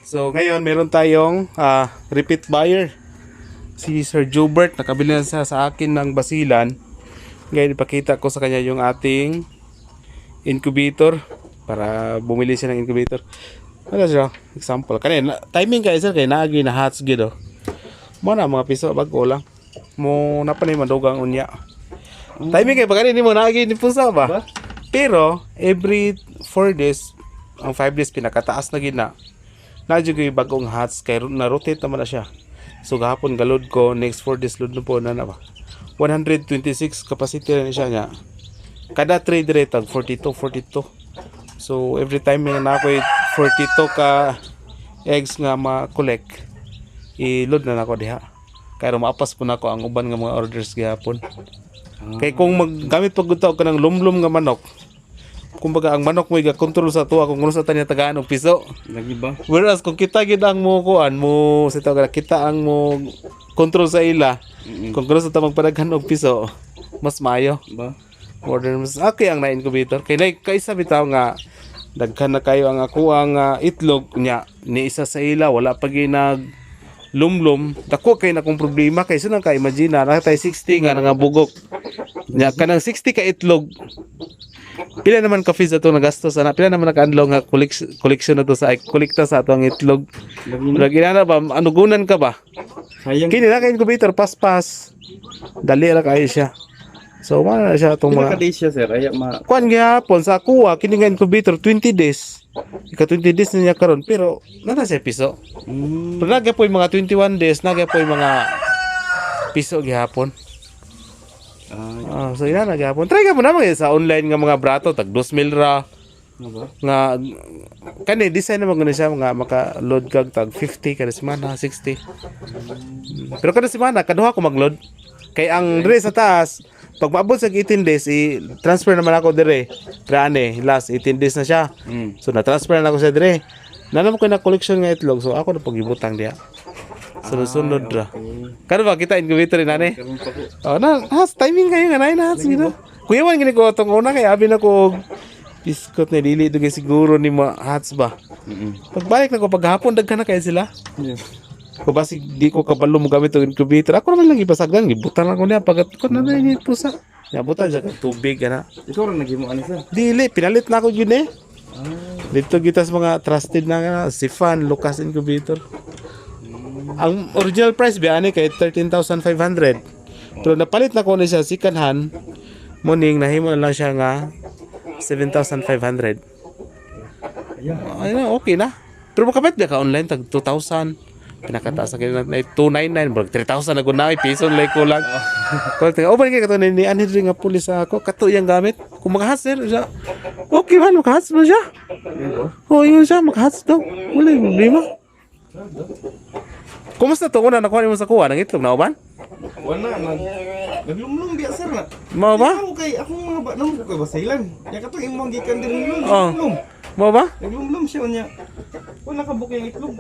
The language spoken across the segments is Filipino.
So ngayon meron tayong repeat buyer. Si Sir Jobert, nakabili na siya sa akin ng basilan. Ngayon ipakita ko sa kanya yung ating incubator para bumili siya ng incubator. Ano siya? Example. Kanina, timing kayo sir, kaya naagi na hats gido. Mo na mga piso, bago lang. Mo napanay madugang unya. Timing kayo, kanina mo naagi ni pusa ba? Pero, every 4 days, ang 5 days pinakataas na gina. Nadyo yung bagong hats, kaya na-rotate naman na siya. So, gahapon galod ko, next 4 days load na po na ba? 126 capacity na siya nga. Kada trade rate, 42. So, every time na ako 42 ka eggs nga ma-collect, i-load na nako diha. Kaya maapas po na ako ang uban nga mga orders gihapon. Kaya kung maggamit pag ka ng lumlum nga manok, kumbaga ang manok mo i-control sa tuwa kung sa tanya tagaan og piso. Lagi ba? Whereas kung kita gid ang mo kuan mo sa tawag kita ang mo control sa ila, kung gusto ta magpadaghan og piso, mas maayo. Ba? Order mas okay ang na-incubator. Kaya kaisa bitaw nga daghan na kayo ang ako ang itlog nya ni isa sa ila wala pa ginag lumlum dako kay na kung problema kay sunang ka imagine na tay 60 nga nga bugok nya kanang 60 ka itlog pila naman ka fees ato nagastos ana pila naman naka-unlock nga collection na to sa kolekta sa ato ang itlog lagi na ba anugunan ka ba Sayang. kini na kay incubator paspas dali ra kayo siya. So, mana na siya itong Pila ka mga... days siya sir? Ay, Kuan gihapon sa kuha, kini nga incubator, 20 days. Ika 20 days na niya karon pero nana siya piso. Pero nagya po yung mga 21 days, nagya po yung mga piso gihapon. So, ina na gihapon. Try ka mo naman sa online nga mga brato, tag 2,000 ra. Nga, kani, design naman gano'n siya, mga maka-load kag tag 50 kada semana, 60. Pero kada semana, kaduha ko mag-load. Kay ang dire sa taas, pag maabot sa 18 days, i-transfer naman ako dire. Prane, last 18 days na siya. So, na-transfer na ako sa dire. Nanam ko na collection nga itlog, so ako na pag-ibutang diya. Sunod-sunod ra. Kano ba, kita incubator rin, nane? Oh, timing kayo nga, na has, gino. Kuya man, gini ko, itong una, kaya abi na ko, biskot na dili, doon siguro ni mga hats ba. Pagbalik na ko, paghapon, dagka na kayo sila. Kung basi di ko kabalo mo gamit ang incubator, ako naman lang ipasagdan, ibutan lang ko niya, pag ko na yung pusa. Nabutan siya ng tubig, gana. Ikaw rin naging mo ano sir? Dili, pinalit na ako yun eh. Dito kita sa mga trusted na si Fan, Lucas Incubator. Ang original price ba ani kay 13,500. Pero napalit na ko na siya second hand. Morning nahimo na lang siya nga 7,500. Ayun, okay na. Pero makapit ba ka online tag 2,000. Pinakataas sa kanya na 299, bro 3,000 na gunaway piso like ko lang. Kung tingnan, open kay kato ni ani nga pulis ako, kato yang gamit. Kung makahas sir siya. Okay man, makahas mo siya. Oh, yun siya, makahas daw. Wala yung problema. Kumusta to? Una nakuha mo sa kuha ng itlog na uban? Wala, naglumlum biya sir na. Mo ba? Ako kay, akong mga ba, nang ko basailan. Ya kato imong gikan din nglum. Oh. Mo ba? Naglumlum siya niya. Wala ka bukay ang itlog.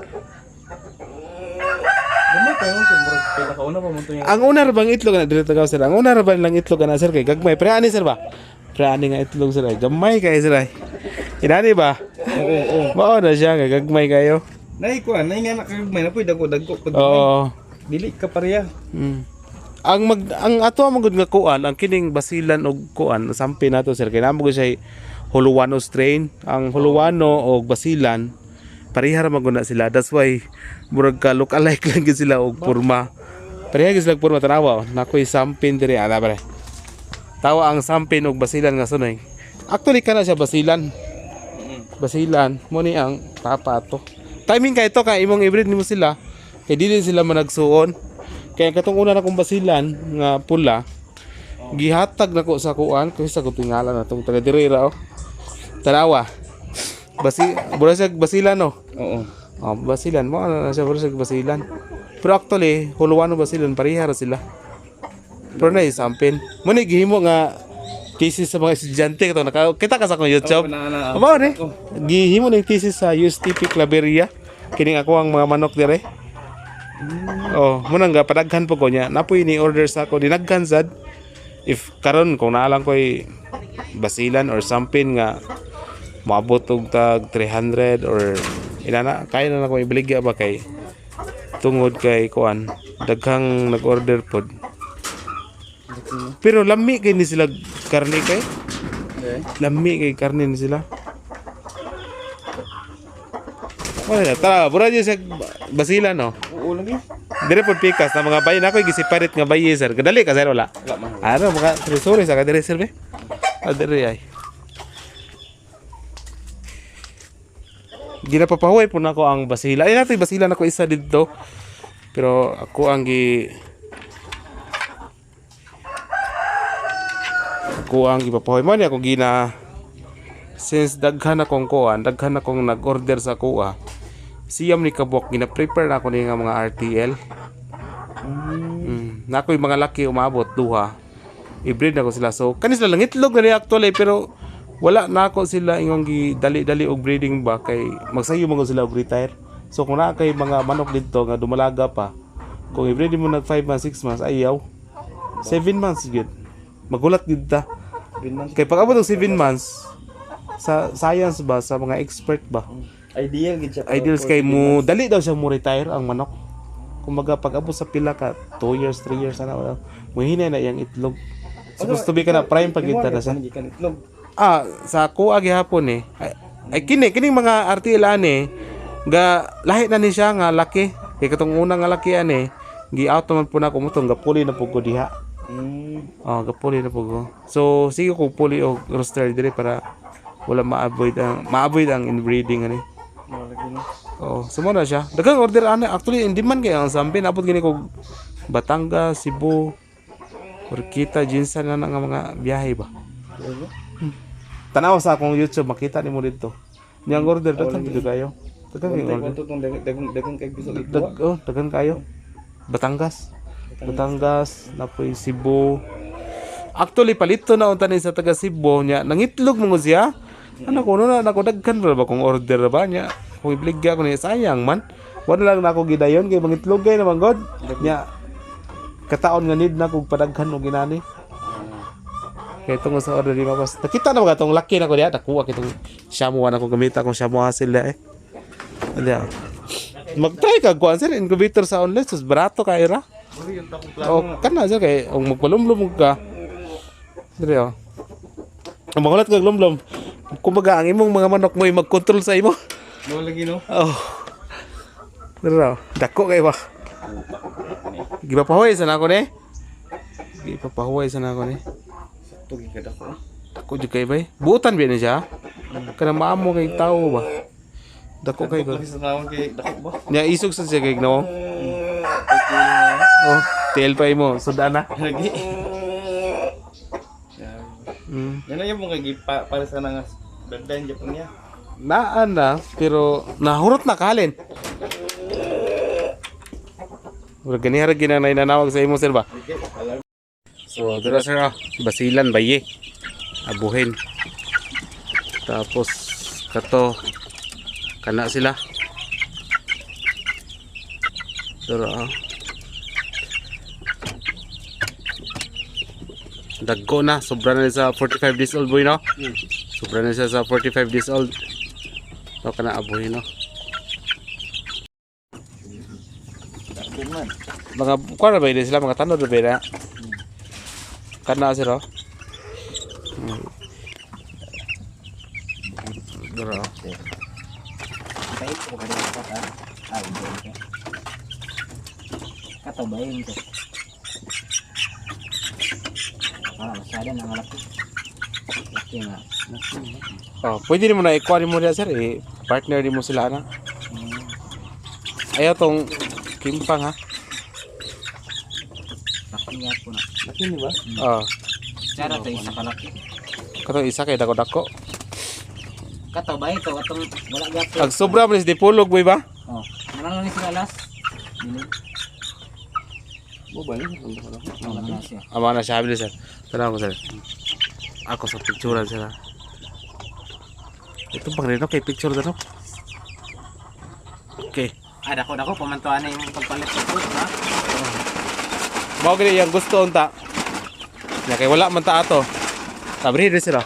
Gamay kayo sir, murag pinakauna pa mo to yung... Ang una ra bang itlog na dito ka sir? Ang una ra bang lang itlog na sir kay gagmay. Pre ani sir ba? Pre ani nga itlog sir. Gamay kay sir ay. Inani ba? Oo. Mao na siya kay gagmay kayo. Nay ko, nay nga nakagmay na po dagko pag Oo. dili ka pareha. Ang ato ang magud nga kuan, ang kining basilan og kuan, sampi nato sir kay namo siya Huluano strain. Ang Huluano og basilan pareha ra maguna sila. That's why murag ka look alike lang gid sila og porma. Pareha gid sila og porma tanawa. Nakoy sampin diri ana bare. Tawa ang sampin og basilan nga sunay. Actually kana siya basilan. Basilan mo ni ang papa to. Timing kay to kay imong hybrid nimo sila. Kay dili sila managsuon. Kaya katong una na kong basilan nga pula, gihatag nako sa kuan kasi sa kutingala na tong taga diri ra oh. Tanawa. Burasag basilan no. Oo. Oh, basilan mo na siya burasag basilan. Pero actually, Huluano basilan pareha ra sila. Pero na isampin. Mo ni gihimo nga thesis sa mga estudyante kato nakita ka sa akong YouTube. Aba ni. Gihimo ni thesis sa USTP Claveria. Kining ako ang mga manok dire. Oh, muna nga padaghan po ko niya. Napoy ni order sa ako dinaghan sad. If karon kung naalang ko'y basilan or sampin nga maabot og tag 300 or Inana kaya na ako ibaligya ba kay tungod kay kuan daghang nag-order pod. Pero lami kay ni sila karne kay. Lami kay karne ni sila. Wala na, tara, bura dyan sa basila, no? Oo lagi. Dire po pikas na mga bayi na ako, gisiparit nga bayi, sir. Kadali ka, sir, wala? Wala man. Ano, mga tresore, sa kadiri, sir, be? Kadiri, ay. Ginapapahuay po na ako ang basila. Ay, natin, basila na ko isa dito. Pero ako ang gipapahuay mo niya, ako since daghan akong kuan, daghan akong nag-order sa kuha. Siyam ni kabok gina-prepare na ako ni nga mga RTL. Nako yung mga laki umabot duha. I-breed na ko sila. So kani sila lang itlog na ni actually pero wala na ako sila ingong dali-dali og breeding ba kay magsayo mo sila og retire. So kung na kay mga manok dito nga dumalaga pa, kung i-breed mo nag 5 months, 6 months ayaw. 7 months gid. Magulat gid ta. Kay pag abot og 7 months sa science ba sa mga expert ba Ideal gid siya. ideals kay mo dali daw siya mo retire ang manok kumbaga pag abot sa pila ka 2 years 3 years na wala mo hinay na yang itlog supposed to be ka na prime pag kita na siya Gikan itlog. sa kuha gihapon ay kining mga RTL ani ga lahi na ni siya nga laki kay katong unang nga laki ani gi out man po na ko mutong gapuli na pug ko diha gapuli na pug ko so sige ko puli og rooster dire para wala ma-avoid ang inbreeding ani. Sumo na siya. Daghang order ana actually in demand kay ang sampi napot gini ko Batangas, Cebu, Orquita, Jinsan na nga mga biyahe ba. Tanaw sa akong YouTube makita nimo dito. Niyang order daghang dito kayo. Daghang order. Daghang kay biso ito. Daghang kayo. Batangas, napoy Cebu. Actually palito na unta ni sa taga Cebu nya nangitlog mo siya. Ano ko na nako daghan ra ba kung order ba niya. Kung ibligya ko ni sayang man. Wala lang nako gidayon kay mangitlog kay naman god. Nya kataon nga need na kog padaghan og ginani. Kay tungod sa order di mabas. Nakita na ba tong laki na ko diha nakuha kitong shamuan ako gamita kong shamu sila Ano mag-try ka kuan sir incubator sa online sus barato kay ra. Kana sir kay og magpalumlum ka. Dire ang magulat kag lumlum. Kumbaga ang imong mga manok mo ay mag-control sa imo. Mo lagi no. Dire dako kay ba. Gipapahuway sa nako ni. Gipapahuway sa nako ni. Tugi ka dako. Dako jud kay bay. Buutan ba ni siya? Kana maamo kay tao ba. Dako kay ko. Sa naon kay dako ba? Nya isog sa siya kay gnaw. Tail pa imo sudan na. Lagi. Yan na yung mga para sa nga dandan Japon niya. Naan na, pero nahurot na kalin. Wala ganihara ginanay nanawag sa imo sir ba? So, dira sir basilan baye. Abuhin. Tapos kato kana sila. Dira dagko na, sobra na sa 45 days old boy no? Sobra na siya sa 45 days old. So kana abuhin no. Mga kuan na ba ini sila mga tanod ba na? Kana sila. Dara. Katabayin ko. Masyado na malaki. Laki nga. Pwede mo na ikuha mo diya sir partner din mo sila na. Ayaw tong kimpang ha. Laki nga po na. Laki ni ba? Cara to isa kalaki. Katong isa kay dako-dako. Katabay to atong wala gapo. Ag sobra man is dipulog boy ba? Manang ni sila last. Dili. Mo ba ni? Wala siya. Ama na siya sir. Tanaw ko sir. Ako sa picture sila. Ito pang rin kay picture daw. Okay. Dako pamantuan na yung pagpalit sa food ha. Mao gani yang gusto unta. Ya kay wala man ta ato. Tabri sila.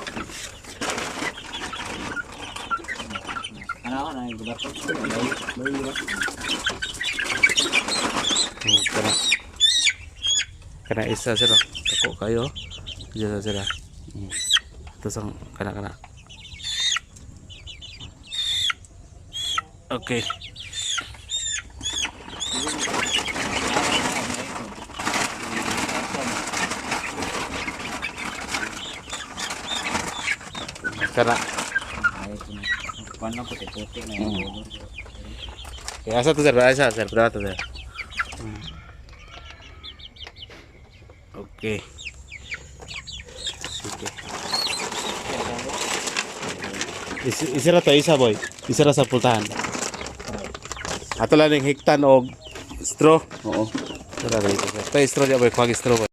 Ano na yung gubato. Kana. Kana isa sila. Tako kayo. Isa sila. Ito sang kana. Okay. Kana. Paano puti-puti na yun? Ya, asa to sir, asa sir, berapa sir? Oke. Sige. Isira to isa boy. Isira sa pultahan. Ato lang ng hiktan og straw. Oo. Tara dito sir. Tay straw dia boy, kuwag straw boy.